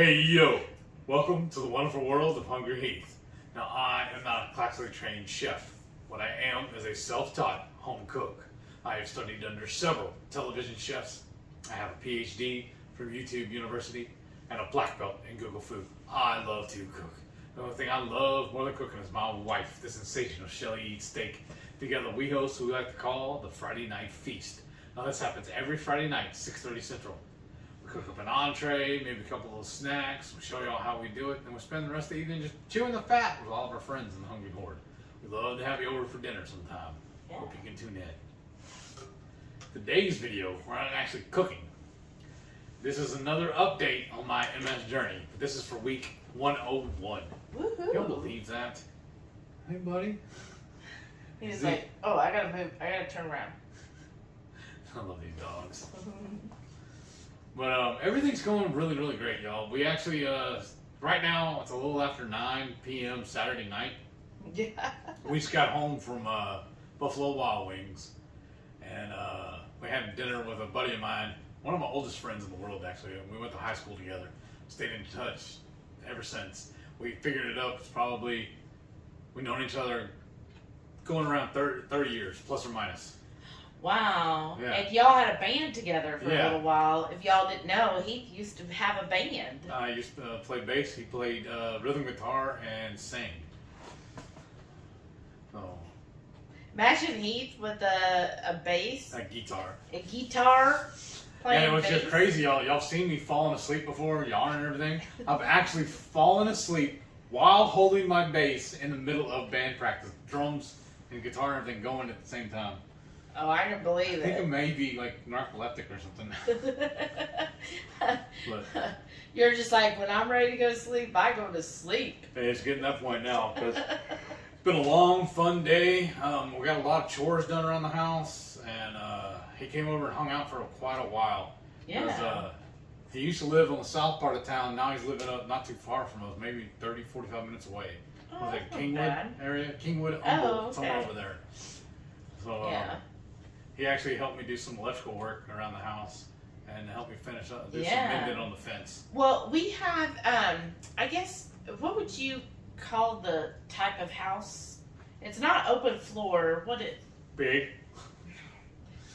Hey yo, welcome to the wonderful world of Hungry Heath. Now I am not a classically trained chef. What I am is a self-taught home cook. I have studied under several television chefs. I have a PhD from YouTube University and a black belt in Google Food. I love to cook. The only thing I love more than cooking is my wife, the sensational Shelly Eats Steak. Together we host what we like to call the Friday Night Feast. Now this happens every Friday night, 6:30 Central. We cook up an entree, maybe a couple of little snacks. We show y'all how we do it, and we spend the rest of the evening just chewing the fat with all of our friends in the Hungry Horde. We love to have you over for dinner sometime. Yeah. Hope you can tune in. Today's video, we're not actually cooking. This is another update on my MS journey. This is for week 101. Woohoo! You'll believe that? Hey, buddy. He's like, oh, I gotta move. I gotta turn around. I love these dogs. But everything's going really, really great, y'all. We actually, right now, it's a little after 9 p.m. Saturday night. Yeah. We just got home from Buffalo Wild Wings. And we had dinner with a buddy of mine, one of my oldest friends in the world, actually. We went to high school together. Stayed in touch ever since. We figured it up. It's probably, we've known each other going around 30 years, plus or minus. Wow. Yeah. And y'all had a band together for Yeah. a little while. If y'all didn't know, he used to have a band. I used to play bass. He played rhythm guitar and sang. Oh, Imagine Heath with a bass, a guitar. a guitar, playing And it was bass. just crazy, y'all. Y'all seen me falling asleep before, yawning and everything. I've actually fallen asleep while holding my bass in the middle of band practice. Drums and guitar and everything going at the same time. Oh, I can believe I think it it. may be like narcoleptic or something. But You're just like, when I'm ready to go to sleep, I go to sleep. it's getting to that point now because it's been a long, fun day. We got a lot of chores done around the house, and he came over and hung out for quite a while. Yeah. He used to live on the south part of town. Now he's living up not too far from us, maybe 30, 45 minutes away. Oh, Was that's it not Kingwood bad. area? Kingwood, Oh, Humboldt, okay. somewhere over there. So Yeah. he actually helped me do some electrical work around the house and helped me finish up, do some Yeah. mending on the fence. Well, we have, I guess, what would you call the type of house? It's not open floor. What it? Big.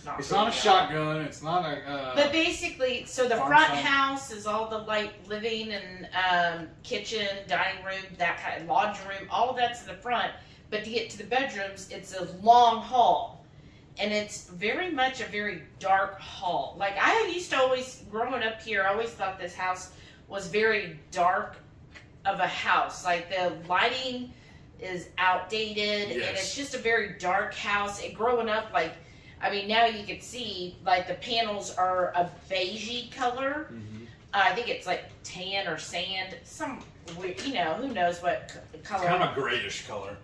Not It's not a really. shotgun. It's not a. But basically, so the farm front style. house is all the like living and kitchen, dining room, that kind of laundry room. All of that's in the front. But to get to the bedrooms, it's a long hall, and it's very much a very dark hall. Like I used to always, growing up here, I always thought this house was very dark of a house. Like the lighting is outdated, and Yes. it's just a very dark house. And growing up, like, I mean, now you can see, like, the panels are a beigey color. Mhm. I think it's like tan or sand. Some weird, who knows what color. Kind of a grayish color.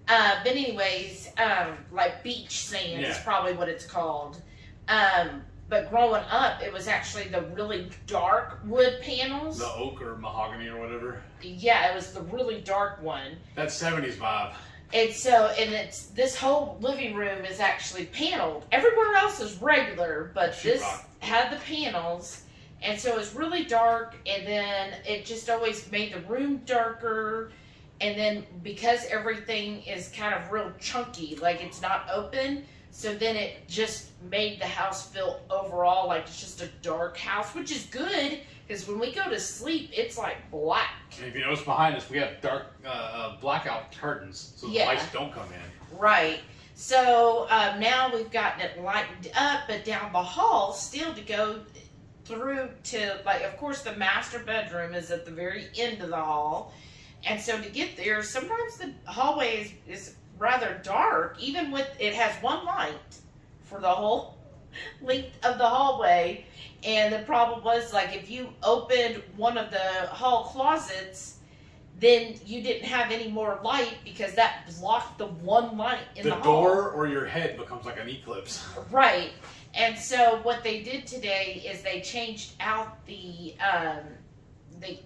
But anyways, like beach sand is Yeah. probably what it's called. But growing up, it was actually the really dark wood panels. The oak or mahogany or whatever. Yeah, it was the really dark one. That 70s vibe. And so, and it's this whole living room is actually paneled. Everywhere else is regular, but this Sheetrock. had the panels, and so it's really dark. And then it just always made the room darker. And then because everything is kind of real chunky, like it's not open, so then it just made the house feel overall like it's just a dark house, which is good because when we go to sleep, it's like black. And if you notice behind us, we have dark blackout curtains so the Yeah. lights don't come in. Right. So now we've gotten it lightened up, but down the hall, still to go through to, like, of course, the master bedroom is at the very end of the hall. And so to get there, sometimes the hallway is rather dark, even with, it has one light for the whole length of the hallway. And the problem was, like, if you opened one of the hall closets, then you didn't have any more light because that blocked the one light in the The hall. door or your head becomes like an eclipse. Right. And so what they did today is they changed out the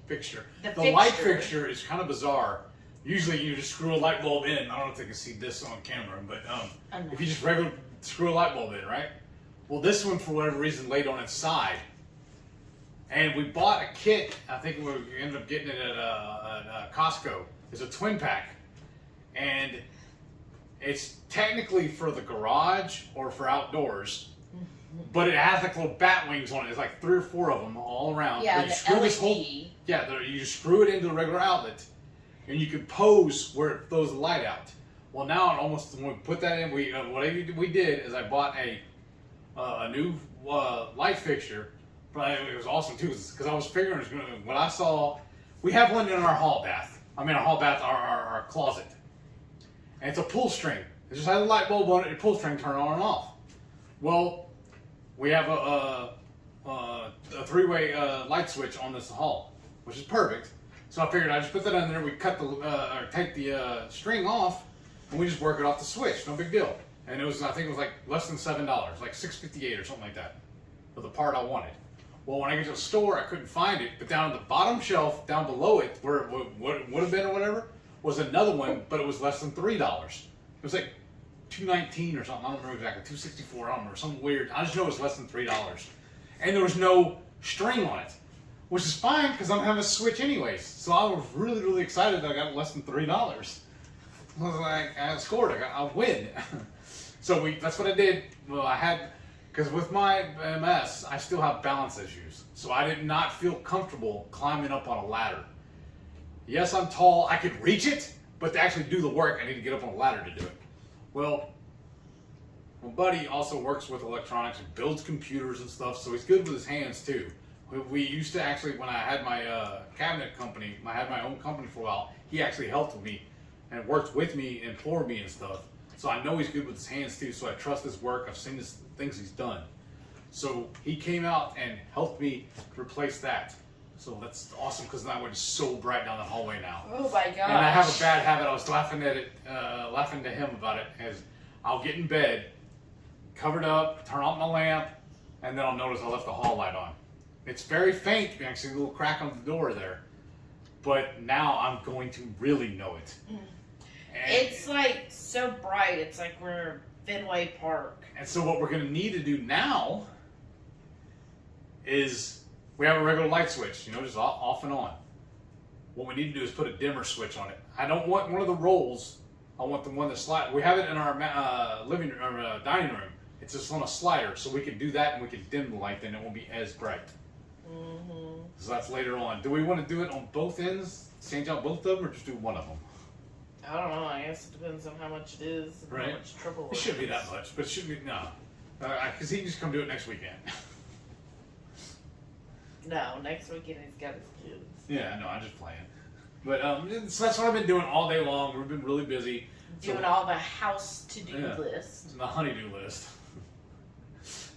Fixture. The The light fixture. fixture is kind of bizarre. Usually you just screw a light bulb in. I don't know if they can see this on camera, but if you just regular screw a light bulb in, right? Well, this one, for whatever reason, laid on its side. And we bought a kit. I think we ended up getting it at Costco. It's a twin pack, and it's technically for the garage or for outdoors. But it has like little bat wings on it. It's like 3 or 4 of them all around. Yeah, you the screw this whole, LED. yeah, you just screw it into the regular outlet, and you can pose where it throws the light out. Well, now it almost when we put that in, what we did is I bought a new light fixture. But it was awesome too because I was figuring what I saw. We have one in our hall bath. I mean, our closet, and it's a pull string. It just has a light bulb on it. Your pull string turn on and off. Well, we have a 3-way light switch on this hall, which is perfect. So I figured I just put that in there. We cut or take the string off, and we just work it off the switch. No big deal. And I think it was like less than $7, like $6.58 or something like that, for the part I wanted. Well, when I get to the store, I couldn't find it, but down at the bottom shelf, down below it, where it would have been or whatever, was another one, but it was less than $3. It was like $2.19 or something. I don't remember exactly. $2.64. I don't remember. Something weird. I just know it was less than $3, and there was no string on it, which is fine because I'm having a switch anyways. So I was really, really excited that I got less than $3. I was like, I scored. I'll win. So that's what I did. Well, because with my MS, I still have balance issues. So I did not feel comfortable climbing up on a ladder. Yes, I'm tall. I could reach it, but to actually do the work, I need to get up on a ladder to do it. Well, my buddy also works with electronics and builds computers and stuff, so he's good with his hands too. We used to actually, when I had my cabinet company, I had my own company for a while, he actually helped me and worked with me and for me and stuff. So I know he's good with his hands too, so I trust his work. I've seen his things he's done. So he came out and helped me replace that. So that's awesome because that went so bright down the hallway now. Oh my gosh. And I have a bad habit. I was laughing to him about it, as I'll get in bed, covered up, turn off my lamp, and then I'll notice I left the hall light on. It's very faint. You can see a little crack on the door there. But now I'm going to really know it. It's like so bright. It's like we're Fenway Park. And so what we're going to need to do now is we have a regular light switch, just off and on. What we need to do is put a dimmer switch on it. I don't want one of the rolls. I want the one that slides. We have it in our dining room. It's just on a slider, so we can do that and we can dim the light, then it won't be as bright. Mm-hmm. So that's later on. Do we want to do it on both ends? Change out both of them, or just do one of them? I don't know. I guess it depends on how much it is and right. how much trouble it shouldn't be that much, but it shouldn't be, no. Because he can just come do it next weekend. No, next weekend he's got his kids. Yeah, no, I'm just playing. But so that's what I've been doing all day long. We've been really busy. Doing all the house to-do list. The honey-do list.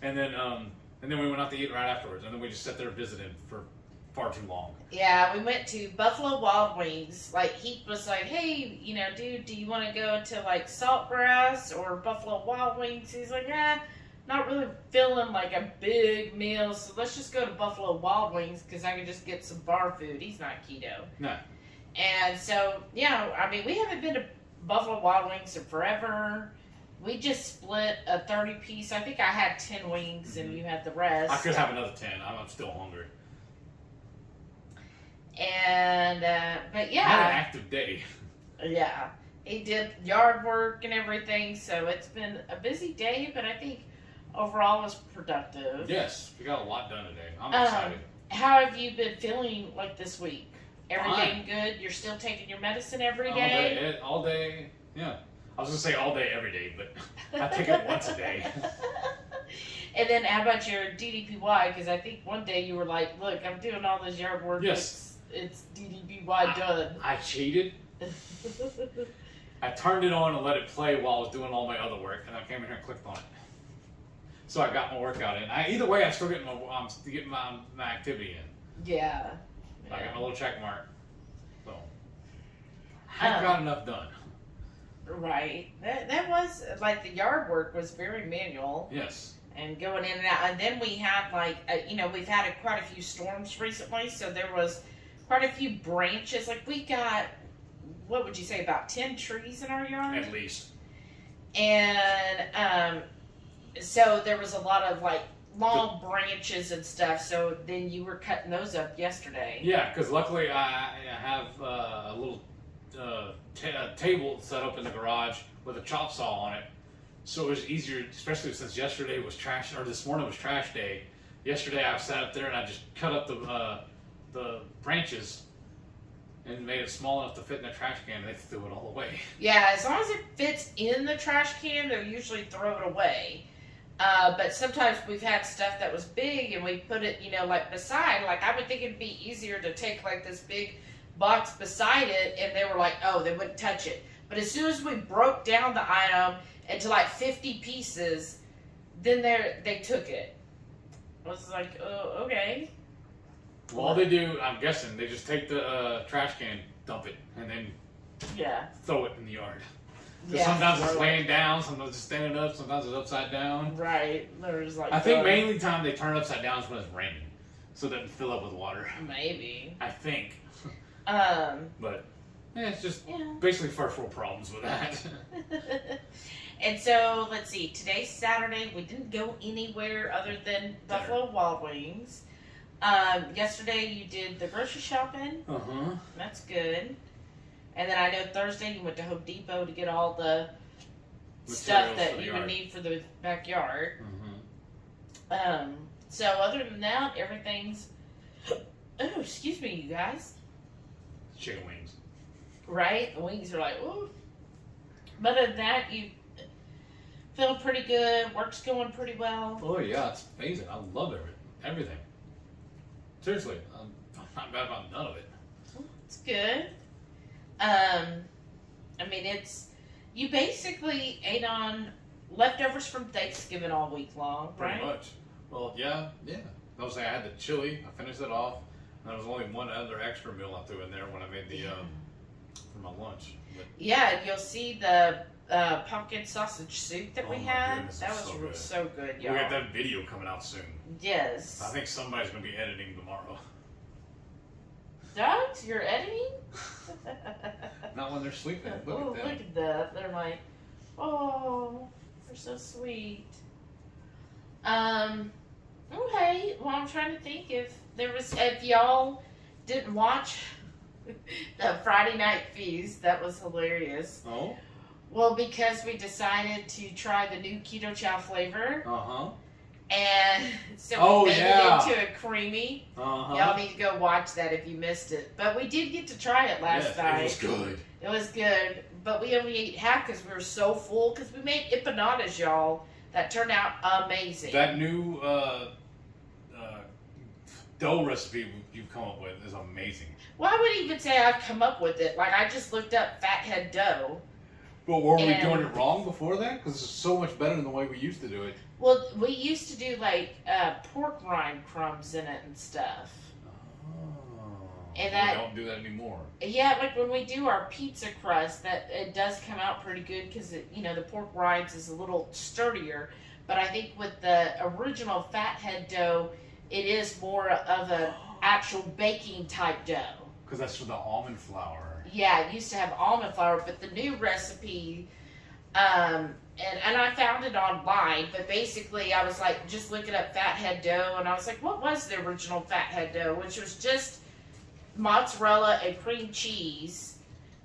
And then we went out to eat right afterwards, and then we just sat there visiting for far too long. Yeah, we went to Buffalo Wild Wings. Like, he was like, hey, dude, do you want to go to, like, Saltgrass or Buffalo Wild Wings? He's like, not really feeling like a big meal, so let's just go to Buffalo Wild Wings because I can just get some bar food. He's not keto. No. And so, we haven't been to Buffalo Wild Wings in forever. We just split a 30-piece. I think I had 10 wings and you had the rest. I could have another 10. I'm still hungry. And, but yeah. I had an active day. Yeah. He did yard work and everything, so it's been a busy day, but I think overall it was productive. Yes, we got a lot done today. I'm excited. How have you been feeling like this week? Everything Fine. Good? You're still taking your medicine every All day? All day, yeah. I was going to say all day, every day, but I take it once a day. And then how about your DDPY? Because I think one day you were like, look, I'm doing all this yard work. Yes. It's DDPY done. I cheated. I turned it on and let it play while I was doing all my other work, and I came in here and clicked on it. So I got my workout in. Either way, I still get my activity in. Yeah. I got my little check mark. So I got enough done. Right. That was, like, the yard work was very manual. Yes. And going in and out. And then we had, like, we've had quite a few storms recently, so there was quite a few branches. Like, we got, what would you say, about 10 trees in our yard? At least. And so there was a lot of, like, long branches and stuff. So then you were cutting those up yesterday. Yeah, because luckily I have a little table set up in the garage with a chop saw on it, so it was easier, especially since this morning was trash day. Yesterday I sat up there and I just cut up the branches and made it small enough to fit in the trash can, and they threw it all away. Yeah, as long as it fits in the trash can, they'll usually throw it away. But sometimes we've had stuff that was big and we put it, like beside. Like I would think it'd be easier to take like this big box beside it, and they were like, oh, they wouldn't touch it. But as soon as we broke down the item into like 50 pieces, then they took it. I was like, oh, okay. Well, all they do, I'm guessing, they just take the trash can, dump it, and then throw it in the yard. Because sometimes it's laying down, sometimes it's standing up, sometimes it's upside down. Right. There's like. I think mainly the time they turn it upside down is when it's raining, so it doesn't fill up with water. Maybe. I think. But it's just basically first world problems with that. And so let's see. Today's Saturday. We didn't go anywhere other than Buffalo Wild Wings. Yesterday you did the grocery shopping. That's good. And then I know Thursday you went to Home Depot to get all the stuff that you would need for the backyard. So other than that, everything's. Oh, excuse me, you guys. Chicken wings. Right? The wings are like, ooh. But other than that, you feeling pretty good. Work's going pretty well. Oh, yeah. It's amazing. I love everything. Seriously. I'm not bad about none of it. It's good. I mean, you basically ate on leftovers from Thanksgiving all week long, right? Pretty much. Well, yeah. I was saying I had the chili. I finished it off. And there was only one other extra meal I threw in there when I made for my lunch. But, yeah, you'll see the pumpkin sausage soup that we had. Goodness, that was so good, y'all. We got that video coming out soon. Yes. I think somebody's going to be editing tomorrow. Dogs, you're editing? Not when they're sleeping. Look Look at that. They're like, oh, they're so sweet. Okay. Well, I'm trying to think if y'all didn't watch the Friday night feast. That was hilarious. Oh? Well, because we decided to try the new Keto Chow flavor. And so we made it into a creamy. Y'all need to go watch that if you missed it. But we did get to try it last night. It was good. It was good. But we only ate half because we were so full. Because we made empanadas, y'all. That turned out amazing. That new dough recipe you've come up with is amazing. Well, I wouldn't even say I've come up with it. Like, I just looked up fathead dough. But were we doing it wrong before that? Because it's so much better than the way we used to do it. Well, we used to do, like, pork rind crumbs in it and stuff. And we don't do that anymore. Yeah, like when we do our pizza crust, that it does come out pretty good because, the pork rinds is a little sturdier. But I think with the original fathead dough, it is more of an actual baking type dough. Because that's for the almond flour. Yeah, it used to have almond flour, but the new recipe, and I found it online, but basically I was like just looking up fathead dough, and I was like, what was the original fathead dough? Which was just mozzarella and cream cheese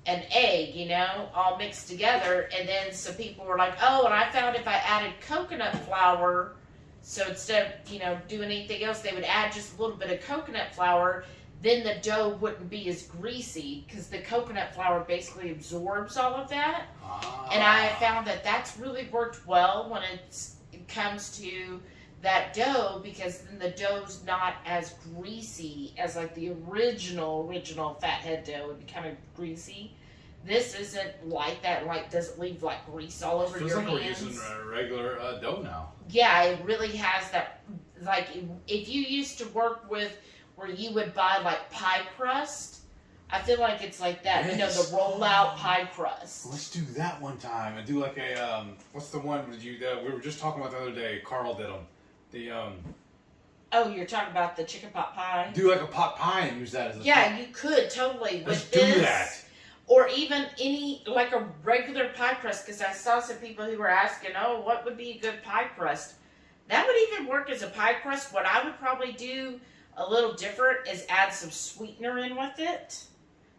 and egg, all mixed together. And then some people were like, oh, and I found if I added coconut flour, so instead of, doing anything else, they would add just a little bit of coconut flour, then the dough wouldn't be as greasy because the coconut flour basically absorbs all of that. And I have found that that's really worked well when it comes to that dough, because then the dough's not as greasy as like the original fathead dough would be kind of greasy. This isn't like that, like doesn't leave like grease all over your hands. Feels like we're using a regular dough now. Yeah, it really has that. Like if you used to work with where you would buy like pie crust, I feel like it's like that. Yes. The roll-out pie crust. Let's do that one time and do like a what's the one we were just talking about the other day? Carl did them. Oh, you're talking about the chicken pot pie? Do like a pot pie and use that as a you could totally. Let's with do this, that. Or even like a regular pie crust, because I saw some people who were asking, oh, what would be a good pie crust? That would even work as a pie crust. What I would probably do a little different is add some sweetener in with it.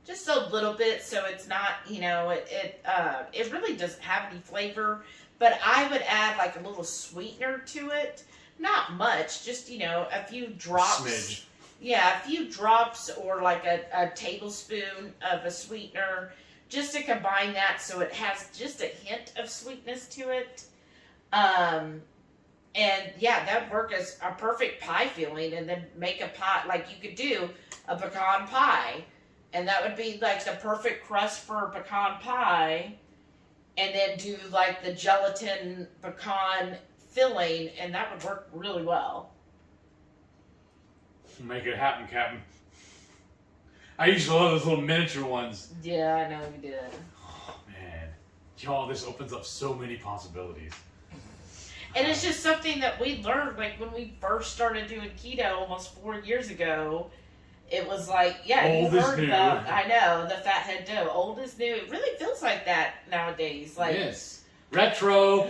Just a little bit, so it's not, it really doesn't have any flavor. But I would add like a little sweetener to it. Not much, just, a few drops. Smidge. Yeah, a few drops or like a tablespoon of a sweetener, just to combine that so it has just a hint of sweetness to it. And yeah, that would work as a perfect pie filling, and then make a pie, like you could do a pecan pie, and that would be like the perfect crust for a pecan pie, and then do like the gelatin pecan filling, and that would work really well. Make it happen, Captain. I used to love those little miniature ones. Yeah, I know you did. Oh, man. Y'all, this opens up so many possibilities. And it's just something that we learned, like when we first started doing keto almost 4 years ago. It was like, yeah, old you heard new. about, I know, the fathead dough. Old is new. It really feels like that nowadays. Like, yes. Retro.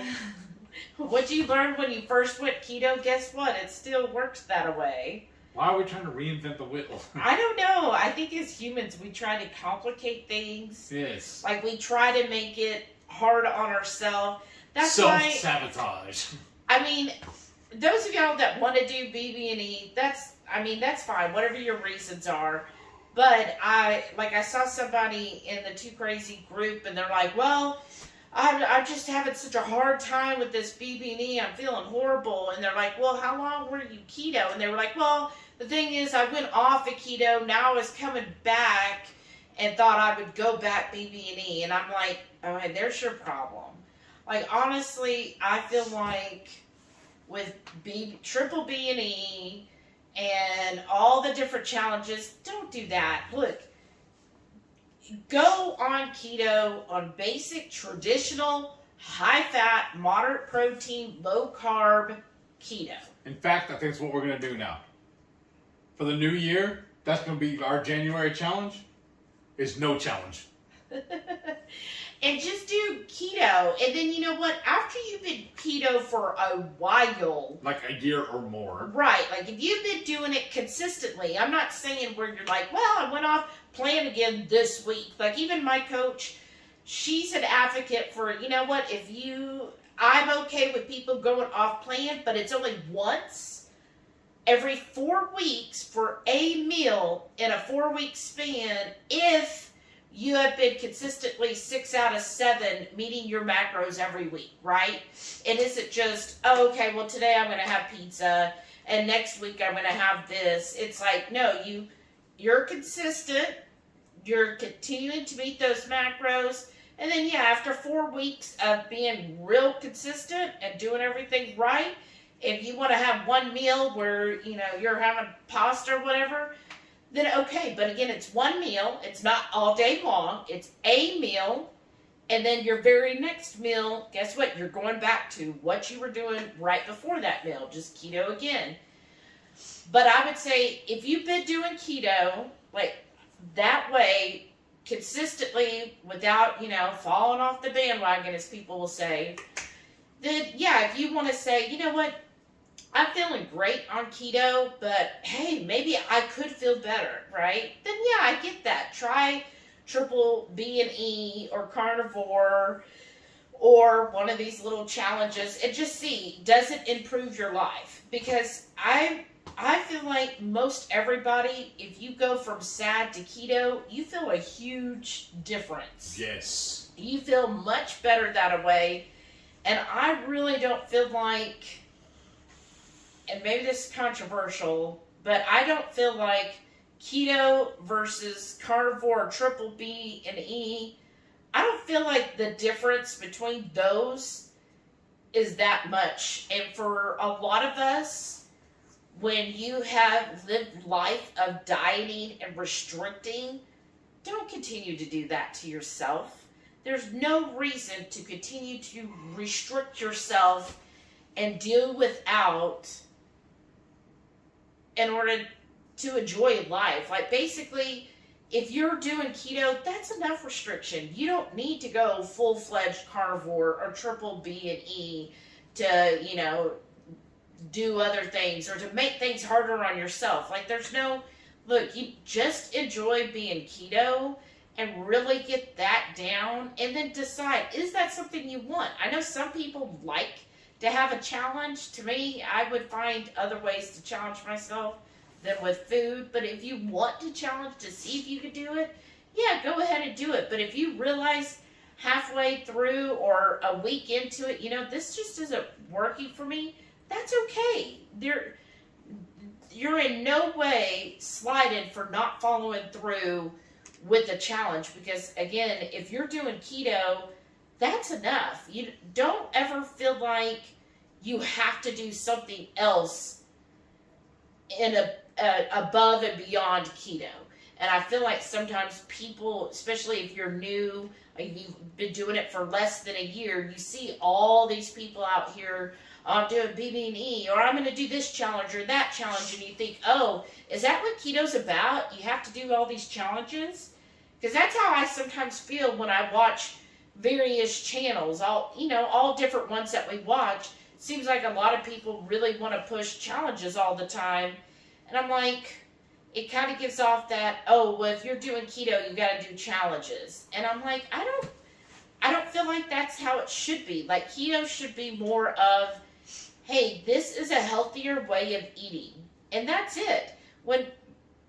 What you learned when you first went keto, guess what? It still works that way. Why are we trying to reinvent the wheel? I don't know. I think as humans, we try to complicate things. Yes. Like, we try to make it hard on ourselves. That's why, self-sabotage. I mean, those of y'all that want to do BB&E, that's fine. Whatever your reasons are. But I saw somebody in the Too Crazy group, and they're like, well, I'm just having such a hard time with this BB&E. I'm feeling horrible. And they're like, well, how long were you keto? And they were like, well, the thing is, I went off of keto. Now I was coming back and thought I would go back BB&E. And I'm like, okay, there's your problem. Like, honestly, I feel like with triple B&E and all the different challenges, don't do that. Look, go on keto on basic, traditional, high-fat, moderate protein, low-carb keto. In fact, I think it's what we're going to do now. For the new year, that's going to be our January challenge, is no challenge. And just do keto. And then, you know what? After you've been keto for a while. Like a year or more. Right. Like, if you've been doing it consistently, I'm not saying where you're like, well, I went off plan again this week. Like, even my coach, she's an advocate for, you know what? I'm okay with people going off plan, but it's only once every 4 weeks for a meal in a 4-week span if you have been consistently 6 out of 7 meeting your macros every week, right? It isn't just, oh, okay, well, today I'm going to have pizza, and next week I'm going to have this. It's like, no, you're consistent, you're continuing to meet those macros, and then, yeah, after 4 weeks of being real consistent and doing everything right, if you want to have one meal where, you're having pasta or whatever, then okay, but again, it's one meal. It's not all day long. It's a meal. And then your very next meal, guess what? You're going back to what you were doing right before that meal, just keto again. But I would say if you've been doing keto, like that way, consistently, without, falling off the bandwagon, as people will say, then yeah, if you want to say, you know what? I'm feeling great on keto, but hey, maybe I could feel better, right? Then yeah, I get that. Try triple B&E or carnivore or one of these little challenges and just see, does it improve your life? Because I feel like most everybody, if you go from SAD to keto, you feel a huge difference. Yes. You feel much better that way. And I really don't feel like, and maybe this is controversial, but I don't feel like keto versus carnivore, triple B and E, I don't feel like the difference between those is that much. And for a lot of us, when you have lived life of dieting and restricting, don't continue to do that to yourself. There's no reason to continue to restrict yourself and deal without in order to enjoy life. Like, basically, if you're doing keto, that's enough restriction. You don't need to go full-fledged carnivore or triple B and E to, do other things or to make things harder on yourself. Like there's no, look, you just enjoy being keto and really get that down and then decide, is that something you want? I know some people like to have a challenge. To me, I would find other ways to challenge myself than with food. But if you want to challenge to see if you could do it, yeah, go ahead and do it. But if you realize halfway through or a week into it, this just isn't working for me, that's okay. You're in no way slighted for not following through with the challenge, because again, if you're doing keto, that's enough. You don't ever feel like you have to do something else in above and beyond keto. And I feel like sometimes people, especially if you're new, like you've been doing it for less than a year, you see all these people out here, I'm doing BB&E, or I'm going to do this challenge or that challenge, and you think, oh, is that what keto's about? You have to do all these challenges? Because that's how I sometimes feel when I watch various channels, all different ones that we watch. It seems like a lot of people really want to push challenges all the time. And I'm like, it kind of gives off that, oh, well, if you're doing keto, you got to do challenges. And I'm like, I don't feel like that's how it should be. Like, keto should be more of, hey, this is a healthier way of eating. And that's it. When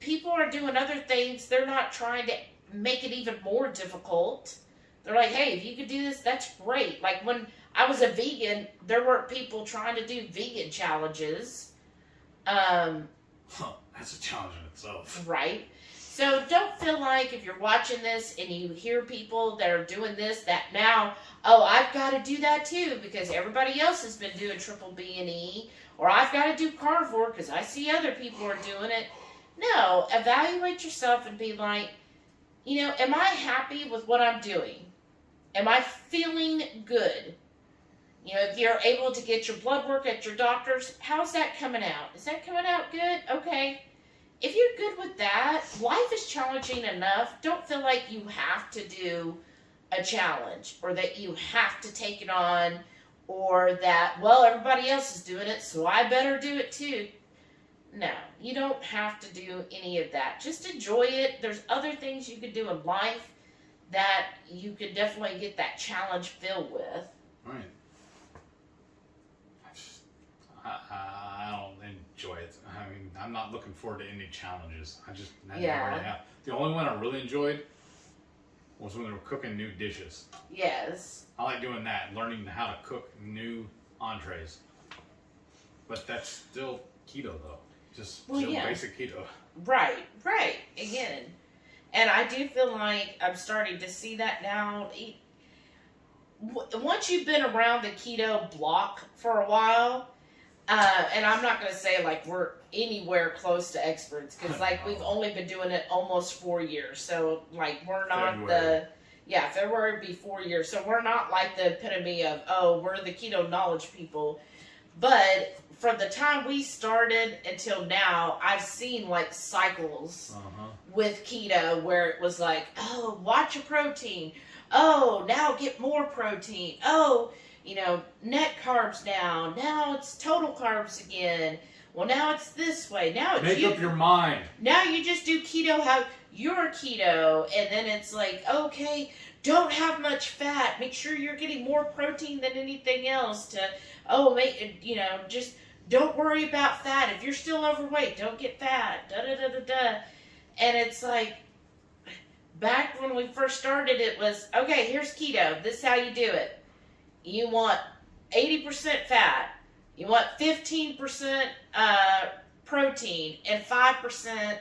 people are doing other things, they're not trying to make it even more difficult. They're like, hey, if you could do this, that's great. Like when I was a vegan, there were people trying to do vegan challenges. That's a challenge in itself. Right. So don't feel like if you're watching this and you hear people that are doing this, that now, oh, I've got to do that too because everybody else has been doing triple B and E, or I've got to do carnivore because I see other people are doing it. No, evaluate yourself and be like, am I happy with what I'm doing? Am I feeling good? If you're able to get your blood work at your doctor's, how's that coming out? Is that coming out good? Okay. If you're good with that, life is challenging enough. Don't feel like you have to do a challenge or that you have to take it on or that, well, everybody else is doing it, so I better do it too. No, you don't have to do any of that. Just enjoy it. There's other things you could do in life that you could definitely get that challenge filled with. Right. I don't enjoy it. I mean, I'm not looking forward to any challenges. I never really have. The only one I really enjoyed was when we were cooking new dishes. Yes. I like doing that, learning how to cook new entrees. But that's still keto, though. Just basic keto. Right. Again. And I do feel like I'm starting to see that now. Once you've been around the keto block for a while, and I'm not going to say like we're anywhere close to experts because like we've only been doing it almost 4 years. So like we're not February would be 4 years. So we're not like the epitome of, oh, we're the keto knowledge people. But from the time we started until now, I've seen like cycles with keto where it was like, oh, watch your protein. Oh, now get more protein. Oh, net carbs now. Now it's total carbs again. Well, now it's this way. Now it's Make up your mind. Now you just do keto how you're keto. And then it's like, okay, don't have much fat. Make sure you're getting more protein than anything else just don't worry about fat. If you're still overweight, don't get fat. And it's like, back when we first started, it was, okay, here's keto. This is how you do it. You want 80% fat. You want 15% protein and 5%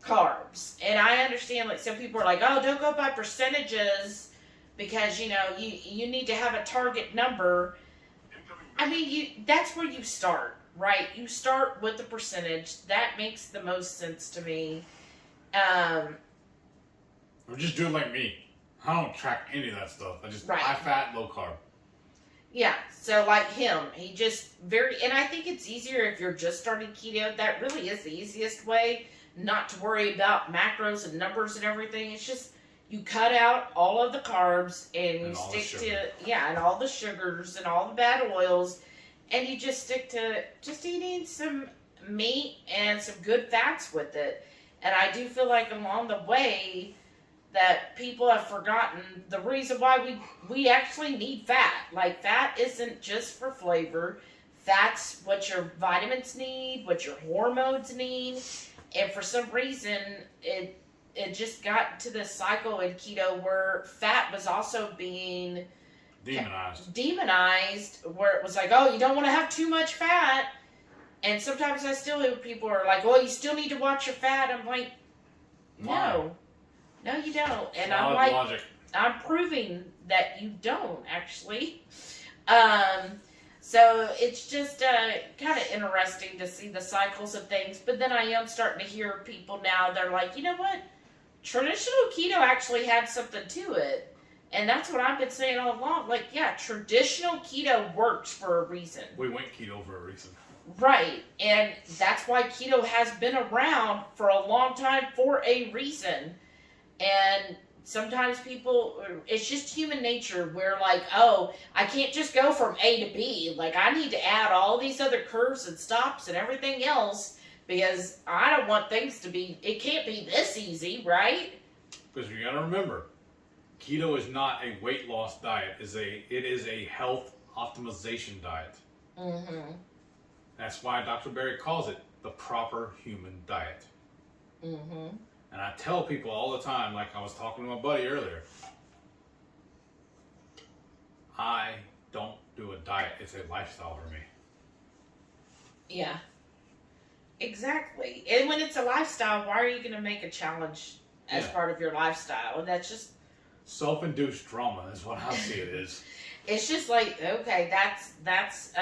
carbs. And I understand, like, some people are like, oh, don't go by percentages because, you need to have a target number. I mean, that's where you start, right? You start with the percentage. That makes the most sense to me. Or just do it like me. I don't track any of that stuff. I just high fat, low carb. Yeah, so like him, he just and I think it's easier if you're just starting keto. That really is the easiest way not to worry about macros and numbers and everything. It's just, you cut out all of the carbs and you stick to, and all the sugars and all the bad oils, and you just stick to just eating some meat and some good fats with it. And I do feel like along the way that people have forgotten the reason why we actually need fat. Like, fat isn't just for flavor. Fat's what your vitamins need, what your hormones need. And for some reason, it just got to this cycle in keto where fat was also being demonized, where it was like, oh, you don't want to have too much fat. And sometimes I still hear people are like, well, you still need to watch your fat. I'm like, no, you don't. And I'm like, logic. I'm proving that you don't, actually. So it's just kind of interesting to see the cycles of things. But then I am starting to hear people now, they're like, you know what? Traditional keto actually had something to it. And that's what I've been saying all along. Like, yeah, traditional keto works for a reason. We went keto for a reason. Right. And that's why keto has been around for a long time for a reason. And sometimes people, it's just human nature. We're like, oh, I can't just go from A to B. Like, I need to add all these other curves and stops and everything else because I don't want things to be, it can't be this easy, right? Because you got to remember, keto is not a weight loss diet. It is a health optimization diet. Mm-hmm. That's why Dr. Berry calls it the proper human diet. Mm-hmm. And I tell people all the time, like I was talking to my buddy earlier, I don't do a diet. It's a lifestyle for me. Yeah. Exactly. And when it's a lifestyle, why are you going to make a challenge as part of your lifestyle? And that's just... self-induced drama is what I see it is. It's just like, okay, that's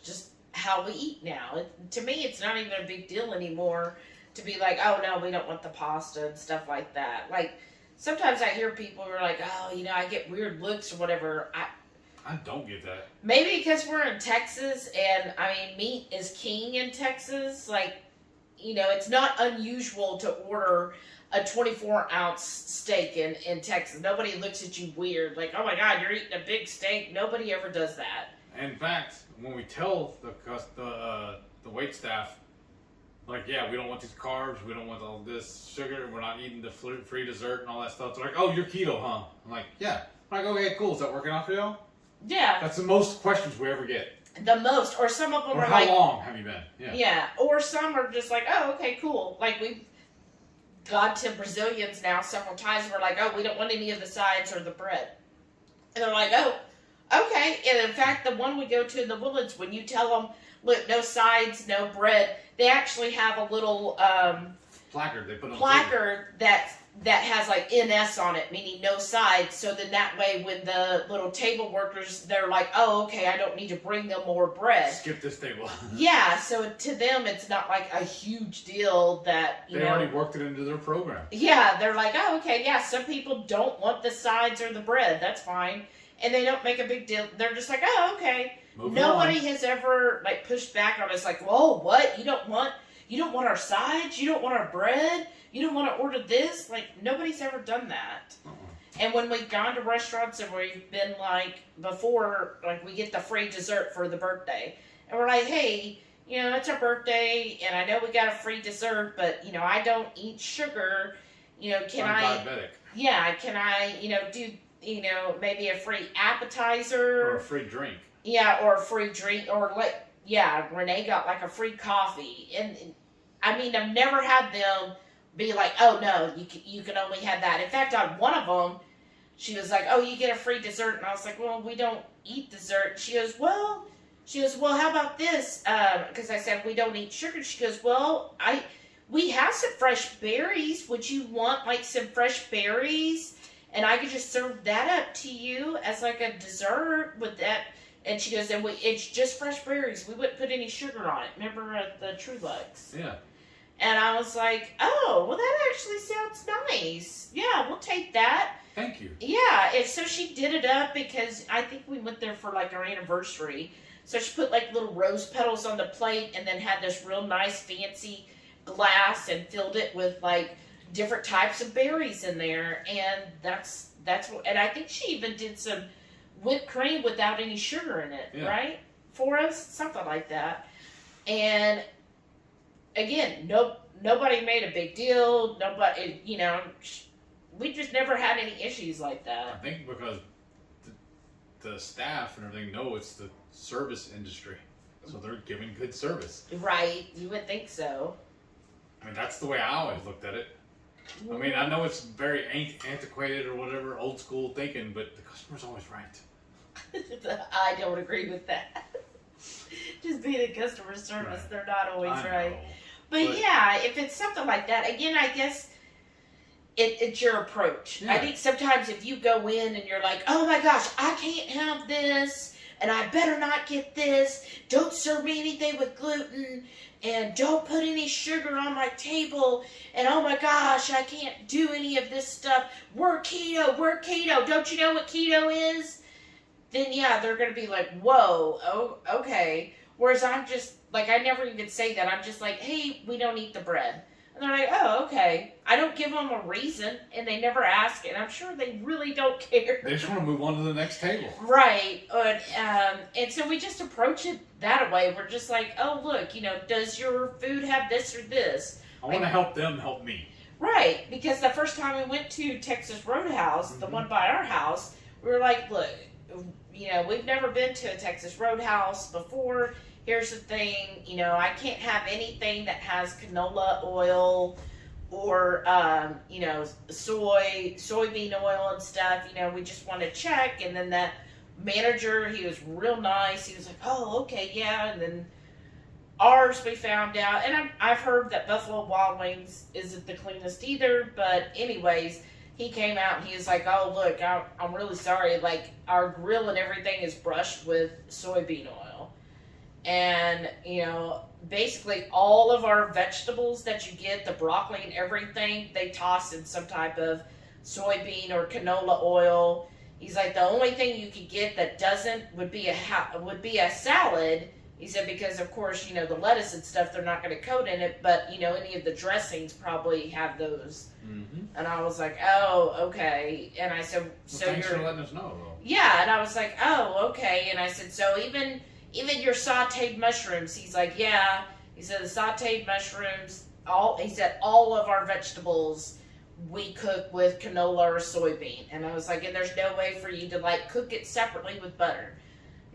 just how we eat now. To me, it's not even a big deal anymore to be like, oh no, we don't want the pasta and stuff like that. Like, sometimes I hear people who are like, oh, you know, I get weird looks or whatever. I don't get that. Maybe because we're in Texas, and I mean, meat is king in Texas. Like, you know, it's not unusual to order a 24-ounce steak in Texas. Nobody looks at you weird. Like, oh my God, you're eating a big steak. Nobody ever does that. In fact, when we tell the wait staff, like, yeah, we don't want these carbs, we don't want all this sugar, we're not eating the free dessert and all that stuff. They're like, oh, you're keto, huh? I'm like, yeah. I'm like, okay, cool. Is that working out for you? Yeah. That's the most questions we ever get. The most. Or some of them or are like... how long have you been? Yeah. Yeah. Or some are just like, oh, okay, cool. Like, we've got to Brazilians now several times. We're like, oh, we don't want any of the sides or the bread. And they're like, oh, okay. And in fact, the one we go to in the Woodlands, when you tell them, look, no sides, no bread, they actually have a little placard. They put on placard that has like NS on it, meaning no sides. So then that way, when the little table workers, they're like, oh, okay, I don't need to bring them more bread. Skip this table. Yeah, so to them, it's not like a huge deal that, they already worked it into their program. Yeah, they're like, oh, okay, yeah, some people don't want the sides or the bread. That's fine. And they don't make a big deal. They're just like, oh, okay. Nobody has ever like pushed back on us like, whoa, what? You don't want our sides? You don't want our bread? You don't want to order this? Like, nobody's ever done that. And when we've gone to restaurants and we've been like, before, like, we get the free dessert for the birthday. And we're like, hey, you know, it's our birthday, and I know we got a free dessert, but, you know, I don't eat sugar. You know, I'm diabetic. Yeah, can I, you know, do, you know, maybe a free appetizer? Or a free drink. Yeah, or a free drink, or like, yeah, Renee got like a free coffee. And I mean, I've never had them be like, oh no, you can only have that. In fact, on one of them, she was like, oh, you get a free dessert. And I was like, well, we don't eat dessert. She goes, well, how about this? Because I said, we don't eat sugar. She goes, well, we have some fresh berries. Would you want like some fresh berries? And I could just serve that up to you as like a dessert with that. And she goes, it's just fresh berries. We wouldn't put any sugar on it. Remember the True Lugs? Yeah. And I was like, oh, well, that actually sounds nice. Yeah, we'll take that. Thank you. Yeah, and so she did it up because I think we went there for like our anniversary. So she put like little rose petals on the plate and then had this real nice fancy glass and filled it with like different types of berries in there. And that's what, and I think she even did some whipped cream without any sugar in it, right? for us, something like that. And again, nobody made a big deal. Nobody, we just never had any issues like I that. think because the staff and everything know it's the service industry, so they're giving good service. Right? You would think so. I mean, that's the way I always looked at it. I mean, I know it's very antiquated or whatever, old school thinking, but the customer's always right. I don't agree with that. Just being in customer service, Right. they're not always I right. know. But yeah, if it's something like that, again, I guess it's your approach. Yeah. I think sometimes if you go in and you're like, oh my gosh, I can't have this, and I better not get this, don't serve me anything with gluten, and don't put any sugar on my table, and oh my gosh, I can't do any of this stuff, we're keto, don't you know what keto is? Then yeah, they're going to be like, whoa, oh, okay. Whereas I'm just, like, I never even say that. I'm just like, hey, we don't eat the bread. And they're like, oh, okay. I don't give them a reason, and they never ask, and I'm sure they really don't care. They just want to move on to the next table. Right. And so we just approach it that way. We're just like, oh, look, does your food have this or this? I want to help them help me. Right. Because the first time we went to Texas Roadhouse, the one by our house, we were like, look, we've never been to a Texas Roadhouse before. Here's the thing, I can't have anything that has canola oil or, soybean oil and stuff. We just want to check. And then that manager, he was real nice. He was like, oh, okay, yeah. And then ours, we found out. And I've heard that Buffalo Wild Wings isn't the cleanest either. But anyways, he came out and he was like, oh, look, I'm really sorry. Like, our grill and everything is brushed with soybean oil. And, basically all of our vegetables that you get, the broccoli and everything, they toss in some type of soybean or canola oil. He's like, the only thing you could get that doesn't would be a salad. He said, because of course, the lettuce and stuff, they're not going to coat in it, but, any of the dressings probably have those. Mm-hmm. And I was like, oh, okay. And I said, so thanks you're... for letting us know, though. Yeah, and I was like, oh, okay. And I said, so even your sauteed mushrooms, he's like, yeah. He said the sauteed mushrooms, all of our vegetables we cook with canola or soybean. And I was like, and there's no way for you to cook it separately with butter.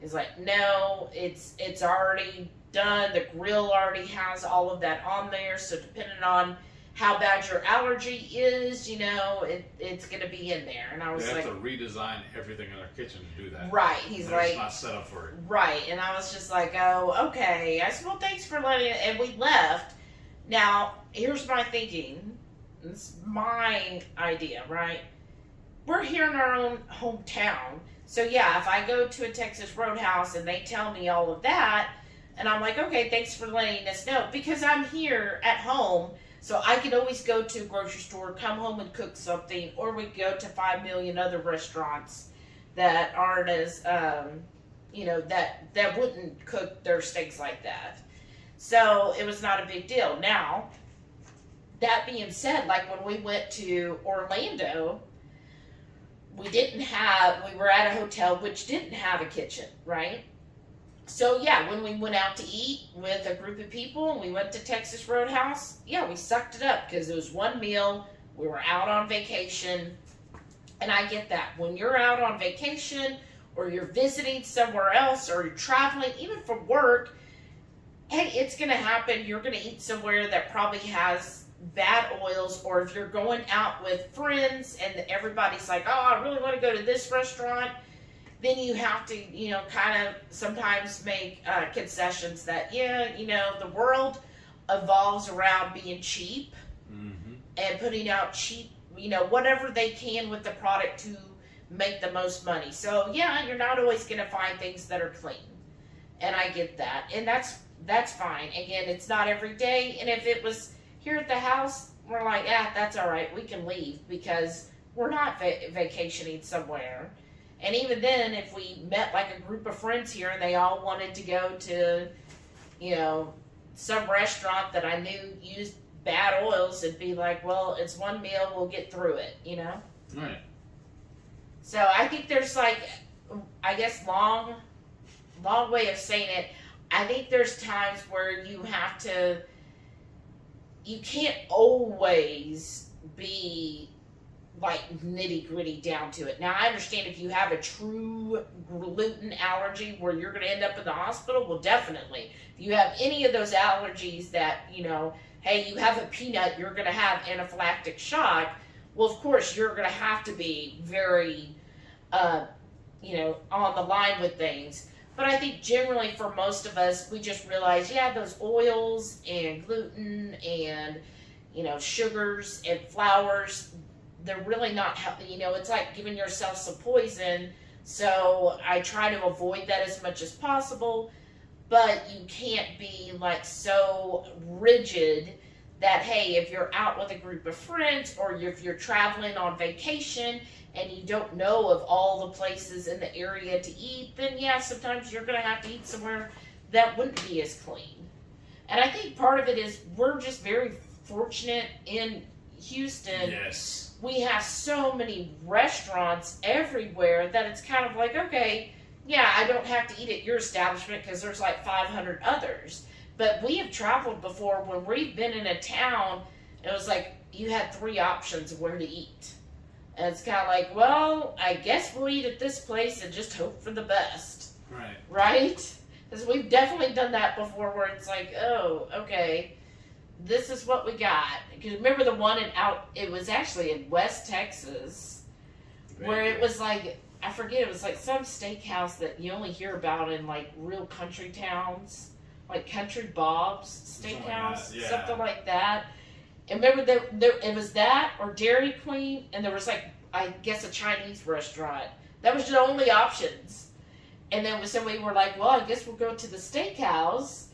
He's like, no, it's already done. The grill already has all of that on there. So depending on how bad your allergy is, it's going to be in there. And I was They like, have to redesign everything in their kitchen to do that. right. He's like, it's not set up for it. right. And I was just like, oh, okay. I said, well, thanks for letting it. And we left. Now, here's my thinking. It's my idea, right? We're here in our own hometown. So, yeah, if I go to a Texas Roadhouse and they tell me all of that, and I'm like, okay, thanks for letting us know. Because I'm here at home, so I can always go to a grocery store, come home and cook something, or we go to 5 million other restaurants that aren't as, that wouldn't cook their steaks like that. So it was not a big deal. Now, that being said, when we went to Orlando, we were at a hotel which didn't have a kitchen, right? So yeah, when we went out to eat with a group of people and we went to Texas Roadhouse, yeah, we sucked it up because it was one meal. We were out on vacation. And I get that. When you're out on vacation or you're visiting somewhere else or you're traveling, even for work, hey, it's going to happen. You're going to eat somewhere that probably has bad oils, or if you're going out with friends and everybody's like, oh, I really want to go to this restaurant, then you have to, kind of sometimes make concessions that, the world evolves around being cheap and putting out cheap, whatever they can with the product to make the most money. So, yeah, you're not always going to find things that are clean. And I get that. And that's fine. Again, it's not every day. And if it was here at the house, we're like, that's all right. We can leave because we're not vacationing somewhere. And even then, if we met a group of friends here and they all wanted to go to, some restaurant that I knew used bad oils, it'd be like, well, it's one meal, we'll get through it, Right. So I think there's I guess long long way of saying it. I think there's times where you can't always be like nitty gritty down to it. Now I understand if you have a true gluten allergy where you're going to end up in the hospital, well, definitely. If you have any of those allergies that, hey, you have a peanut, you're going to have anaphylactic shock. Well, of course, you're going to have to be very, on the line with things. But I think generally for most of us, we just realize, those oils and gluten and, sugars and flours, they're really not healthy. It's like giving yourself some poison. So I try to avoid that as much as possible. But you can't be like so rigid that, hey, if you're out with a group of friends or if you're traveling on vacation and you don't know of all the places in the area to eat, then sometimes you're going to have to eat somewhere that wouldn't be as clean. And I think part of it is we're just very fortunate in Houston. Yes. We have so many restaurants everywhere that it's kind of like, okay, I don't have to eat at your establishment because there's like 500 others. But we have traveled before when we've been in a town, it was like you had 3 options of where to eat. And it's kind of like, well, I guess we'll eat at this place and just hope for the best. Right. Right? Because we've definitely done that before where it's like, oh, okay, this is what we got. Because remember the one it was actually in West Texas, where it was like, I forget, it was like some steakhouse that you only hear about in like real country towns, like Country Bob's Steakhouse, something like that. And remember, it was that or Dairy Queen, and there was like, I guess, a Chinese restaurant. That was the only options. And then we were like, well, I guess we'll go to the steakhouse.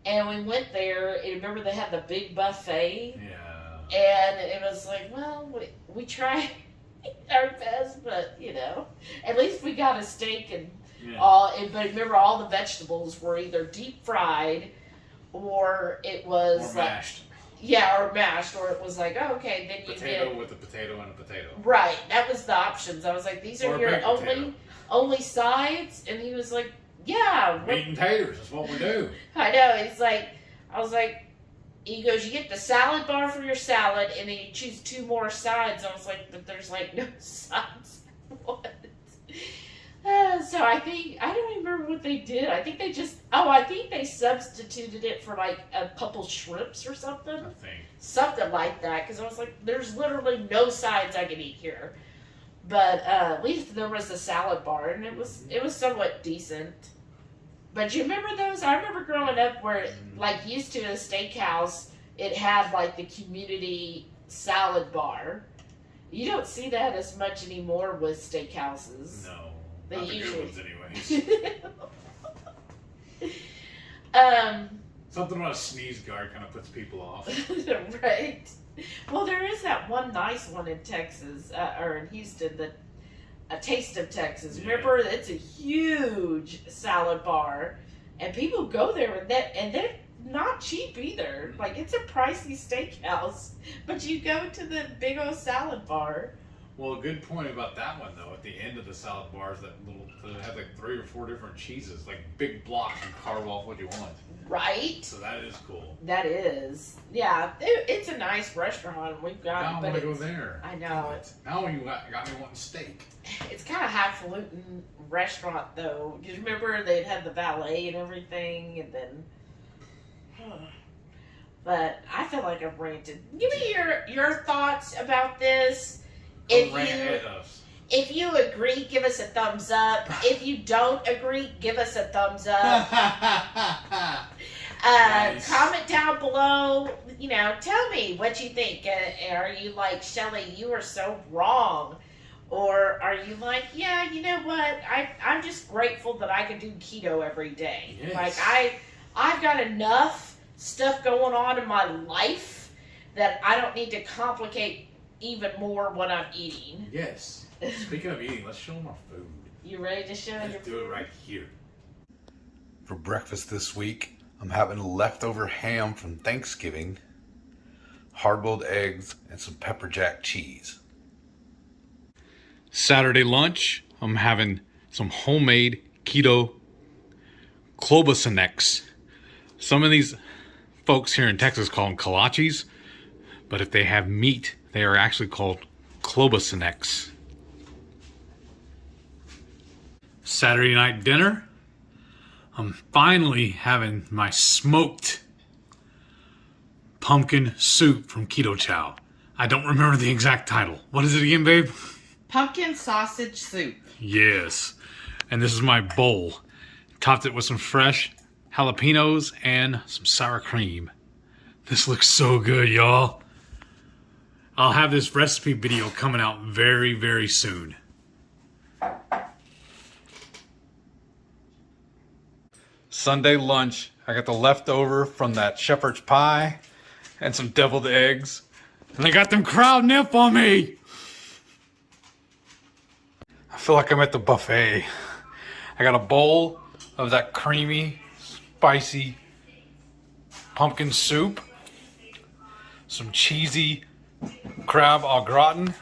And we went there, and remember they had the big buffet? Yeah. And it was like, well, we tried our best, but, at least we got a steak and but remember all the vegetables were either deep fried or it was or mashed. Or mashed, or it was like, oh, okay, then you potato with a potato and a potato. Right, that was the options. I was like, these are your only sides, and he was like, yeah, meat and taters, that's what we do. I know. It's like, I was like, he goes, you get the salad bar for your salad, and then you choose 2 more sides. I was like, but there's like no sides. What? So I don't remember what they did. I think they substituted it for like a couple shrimps or something. I think. Something like that, because I was like, there's literally no sides I can eat here. But at least there was a salad bar, and it was somewhat decent. But you remember those? I remember growing up where, like, used to a steakhouse, it had like the community salad bar. You don't see that as much anymore with steakhouses. No. They not the usually... good ones anyways. Something about a sneeze guard kind of puts people off. Right. Well, there is that one nice one in Texas, or in Houston, a Taste of Texas. Yeah. Remember, it's a huge salad bar, and people go there, and they're not cheap either. Like, it's a pricey steakhouse, but you go to the big old salad bar. Well, a good point about that one, though, at the end of the salad bar is that it had like 3 or 4 different cheeses, like big blocks, and carve off what you want. Right. So that is cool. That is. Yeah, it's a nice restaurant. We've got. Now I want to go there. I know. Now you got me wanting steak. It's kind of highfalutin restaurant, though. Because remember, they'd had the valet and everything, and then... But I feel like I've ranted. Give me your thoughts about this. If you agree, give us a thumbs up. If you don't agree, give us a thumbs up. Nice. Comment down below. Tell me what you think. Are you like, Shelly, you are so wrong? Or are you like, yeah, you know what? I'm just grateful that I can do keto every day. Yes. Like, I've got enough stuff going on in my life that I don't need to complicate even more what I'm eating. Yes. Speaking of eating, let's show them our food. You ready to show them? Let's do it right here. For breakfast this week, I'm having leftover ham from Thanksgiving, hard-boiled eggs, and some pepper jack cheese. Saturday lunch, I'm having some homemade keto klobasneks. Some of these folks here in Texas call them kolaches, but if they have meat, they are actually called klobasneks. Saturday night dinner. I'm finally having my smoked pumpkin soup from Keto Chow. I don't remember the exact title. What is it again, babe? Pumpkin sausage soup. Yes. And this is my bowl. Topped it with some fresh jalapenos and some sour cream. This looks so good, y'all. I'll have this recipe video coming out very, very soon. Sunday lunch. I got the leftover from that shepherd's pie and some deviled eggs. And they got them crowding up on me. I feel like I'm at the buffet. I got a bowl of that creamy, spicy pumpkin soup. Some cheesy crab au gratin.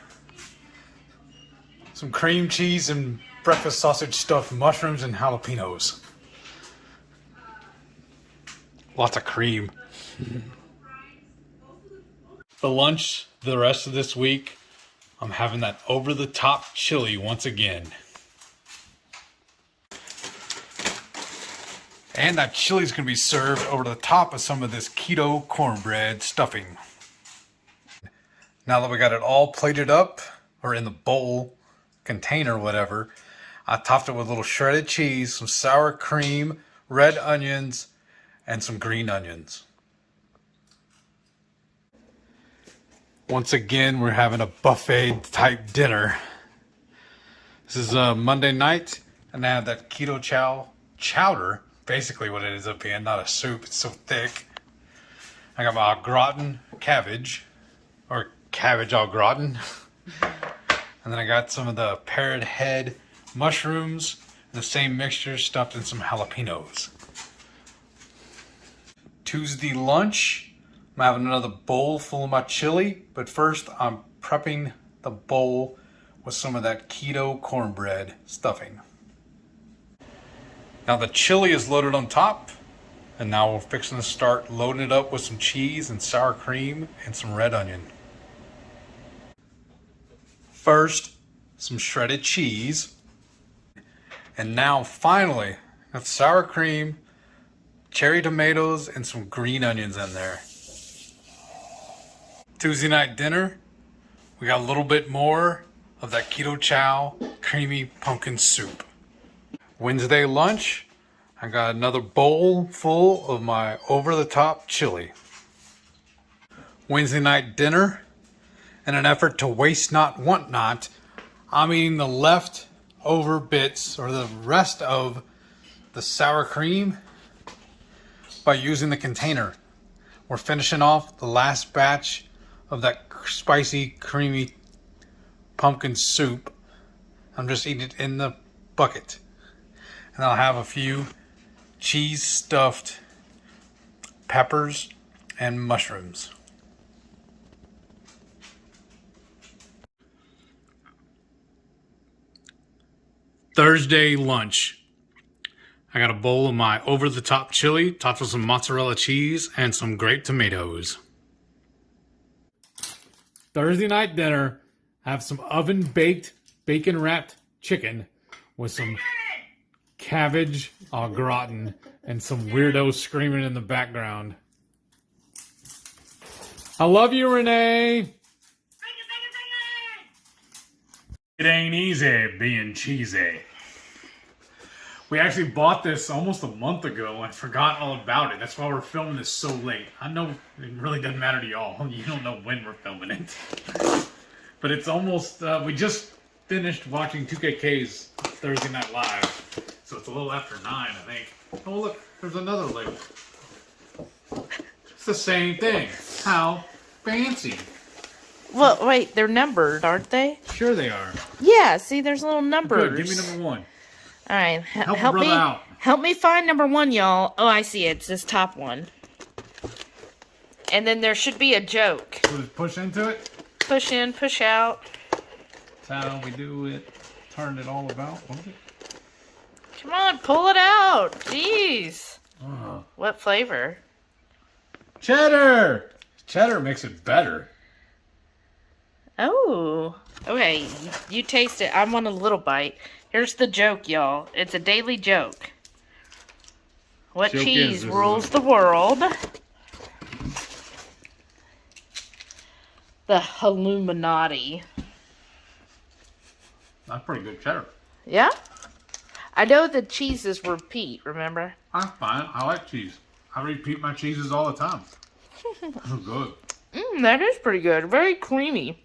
Some cream cheese and breakfast sausage stuffed mushrooms and jalapenos. Lots of cream. For lunch, the rest of this week, I'm having that over-the-top chili once again. And that chili's going to be served over the top of some of this keto cornbread stuffing. Now that we got it all plated up, or in the bowl, container, whatever, I topped it with a little shredded cheese, some sour cream, red onions, and some green onions. Once again, we're having a buffet type dinner. This is Monday night, and I have that Keto Chow chowder, basically what it ends up being, not a soup, it's so thick. I got my au gratin cabbage, or cabbage au gratin. And then I got some of the parrot head mushrooms, and the same mixture stuffed in some jalapenos. Tuesday lunch. I'm having another bowl full of my chili, but first I'm prepping the bowl with some of that keto cornbread stuffing. Now the chili is loaded on top, and now we're fixing to start loading it up with some cheese and sour cream and some red onion. First, some shredded cheese, and now finally, got sour cream, cherry tomatoes, and some green onions in there. Tuesday night dinner, we got a little bit more of that Keto Chow creamy pumpkin soup. Wednesday lunch, I got another bowl full of my over-the-top chili. Wednesday night dinner, in an effort to waste not, want not, I'm eating the leftover bits or the rest of the sour cream by using the container. We're finishing off the last batch of that spicy, creamy pumpkin soup. I'm just eating it in the bucket. And I'll have a few cheese stuffed peppers and mushrooms. Thursday lunch. I got a bowl of my over-the-top chili, topped with some mozzarella cheese and some grape tomatoes. Thursday night dinner, I have some oven-baked, bacon-wrapped chicken with some cabbage au gratin and some weirdo screaming in the background. I love you, Renee! It ain't easy being cheesy. We actually bought this almost a month ago and forgot all about it. That's why we're filming this so late. I know it really doesn't matter to y'all. You don't know when we're filming it. But it's almost, we just finished watching 2KK's Thursday Night Live. So it's a little after 9, I think. Oh look, there's another label. It's the same thing. How fancy. Well, wait, they're numbered, aren't they? Sure they are. Yeah, see, there's little numbers. Good, give me number 1. All right, Help me out. Help me find number 1, y'all. Oh, I see it. It's this top one. And then there should be a joke. So just push into it? Push in, push out. That's how we do it. Turn it all about, won't it? Come on, pull it out. Jeez. Oh. What flavor? Cheddar! Cheddar makes it better. Oh. Okay, you taste it. I want a little bite. Here's the joke, y'all. It's a daily joke. What Joke cheese is rules the world? The Illuminati. That's pretty good cheddar. Yeah? I know the cheeses repeat, remember? I'm fine. I like cheese. I repeat my cheeses all the time. Good. That is pretty good. Very creamy.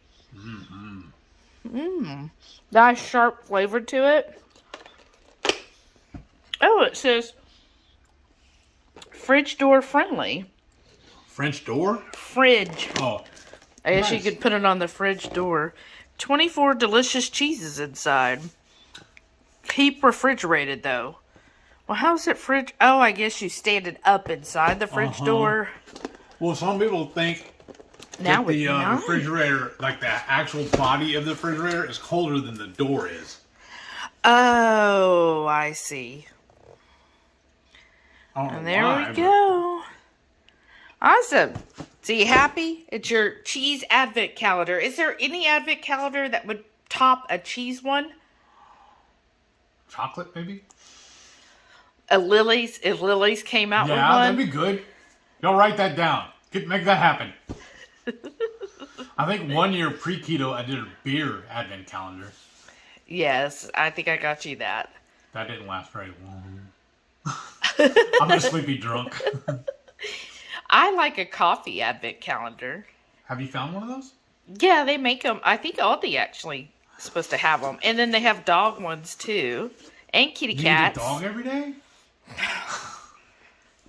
Nice sharp flavor to it. Oh, it says fridge door friendly. French door? Fridge. Oh. I guess you Nice. could put it on the fridge door. 24 delicious cheeses inside. Keep refrigerated though. Well, how's it fridge? Oh, I guess you stand it up inside the fridge door. Well, some people think Now that the it's not. refrigerator, like the actual body of the refrigerator, is colder than the door is. Oh, I see. I don't know And there why, we but- go. Awesome. So you happy? It's your cheese advent calendar. Is there any advent calendar that would top a cheese one? Chocolate, maybe? Lily's, if Lily's came out with Yeah, one. that'd be good. Y'all write that down. Make that happen. I think 1 year pre-keto, I did a beer advent calendar. Yes, I think I got you that. That didn't last very long. I'm a sleepy drunk. I like a coffee advent calendar. Have you found one of those? Yeah, they make them. I think Aldi actually is supposed to have them. And then they have dog ones too. And kitty You eat a cats. dog every day?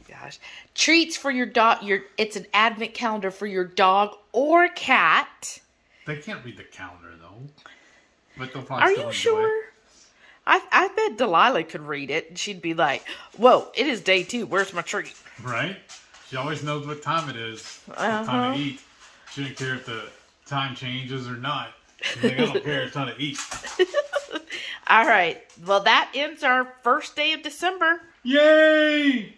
Gosh. Treats for your dog. It's an advent calendar for your dog or cat. They can't read the calendar though. But they'll probably Are still you enjoy sure? it. I bet Delilah could read it and she'd be like, whoa, it is day 2. Where's my treat? Right? She always knows what time it is. What time to eat. She doesn't care if the time changes or not. She's like, I don't care, it's time to eat. All right. Well, that ends our first day of December. Yay!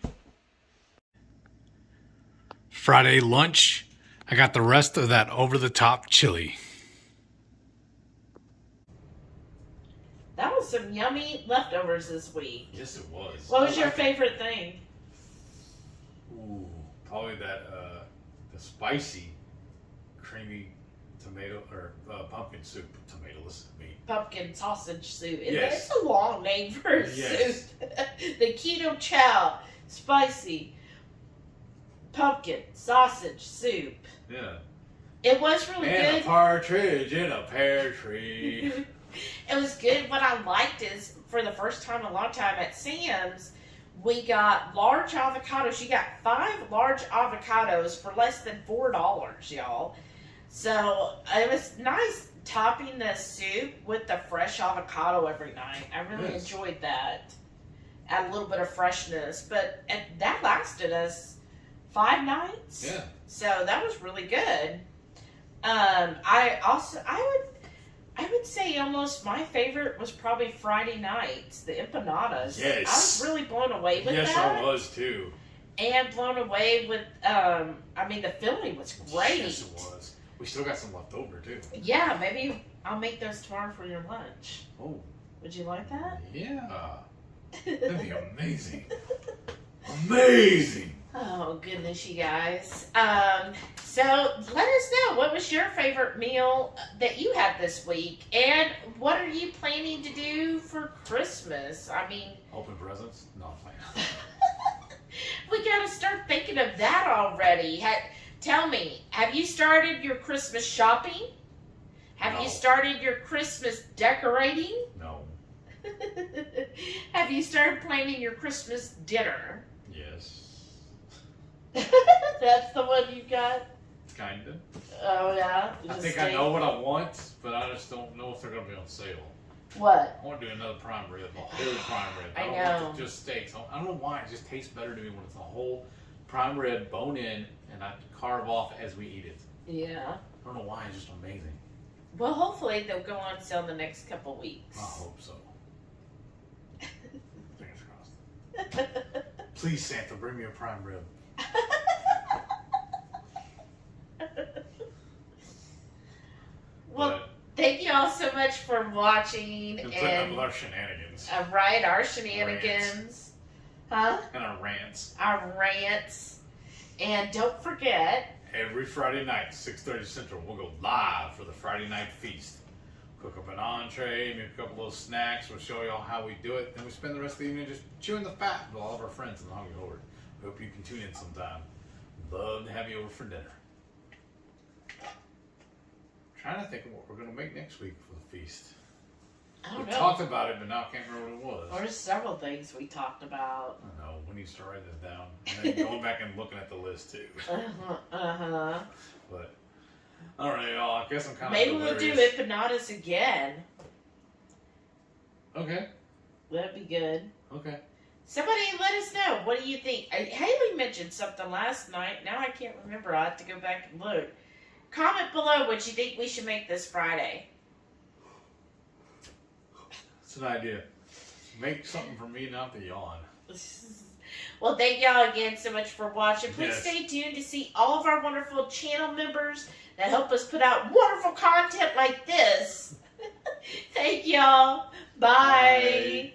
Friday lunch. I got the rest of that over-the-top chili. That was some yummy leftovers this week. Yes, it was. What was your favorite thing? Ooh, probably that the spicy, creamy tomato or pumpkin soup, tomatoeless meat. Pumpkin sausage soup. Yes. It's a long name for a Yes. soup. The Keto Chow spicy pumpkin sausage soup. Yeah. It was really And a good. partridge in a pear tree. It was good. What I liked is, for the first time in a long time at Sam's, we got large avocados. You got 5 large avocados for less than $4, y'all. So it was nice topping the soup with the fresh avocado every night. I really Yes. enjoyed that. Add a little bit of freshness. But that lasted us 5 nights. Yeah. So that was really good. I would say almost my favorite was probably Friday nights, the empanadas. Yes. I was really blown away with Yes, that. I was too. And blown away with, the filling was great. Yes, it was. We still got some left over too. Yeah, maybe I'll make those tomorrow for your lunch. Oh, Would you like that? yeah. That'd be amazing. Amazing. Oh, goodness, you guys. So let us know, what was your favorite meal that you had this week? And what are you planning to do for Christmas? I mean, Open presents? No, I'm playing. we got to start thinking of that already. Tell me, have you started your Christmas shopping? Have No. you started your Christmas decorating? No. Have you started planning your Christmas dinner? Yes. That's the one you got? Kinda. Oh, yeah? I think I know what I want, but I just don't know if they're gonna be on sale. What? I want to do another prime rib, a whole prime rib. I don't want know. just steaks. I don't know why. It just tastes better to me when it's a whole prime rib, bone in, and I carve off as we eat it. Yeah. I don't know why. It's just amazing. Well, hopefully they'll go on sale in the next couple weeks. I hope so. Please, Santa, bring me a prime rib. Well, thank you all so much for watching And putting up with our shenanigans. right, our shenanigans, huh? And our rants. Our rants, and don't forget. Every Friday night, 6:30 Central, we'll go live for the Friday night feast. Cook up an entree, make a couple little snacks. We'll show y'all how we do it. Then we spend the rest of the evening just chewing the fat with all of our friends in the Hungry Horde. Hope you can tune in sometime. Love to have you over for dinner. Trying to think of what we're going to make next week for the feast. I don't We know. talked about it, but now I can't remember what it was. There's several things we talked about. I don't know. We need to start writing this down. And then going back and looking at the list too. But, alright, y'all. I guess I'm kind of Maybe we'll do empanadas again. Okay. That'd be good. Okay. Somebody let us know. What do you think? Haley mentioned something last night. Now I can't remember. I'll have to go back and look. Comment below what you think we should make this Friday. It's an idea. Make something for me, not the yawn. Well, thank y'all again so much for watching. Please Yes. stay tuned to see all of our wonderful channel members that help us put out wonderful content like this. Thank y'all. Bye. Bye.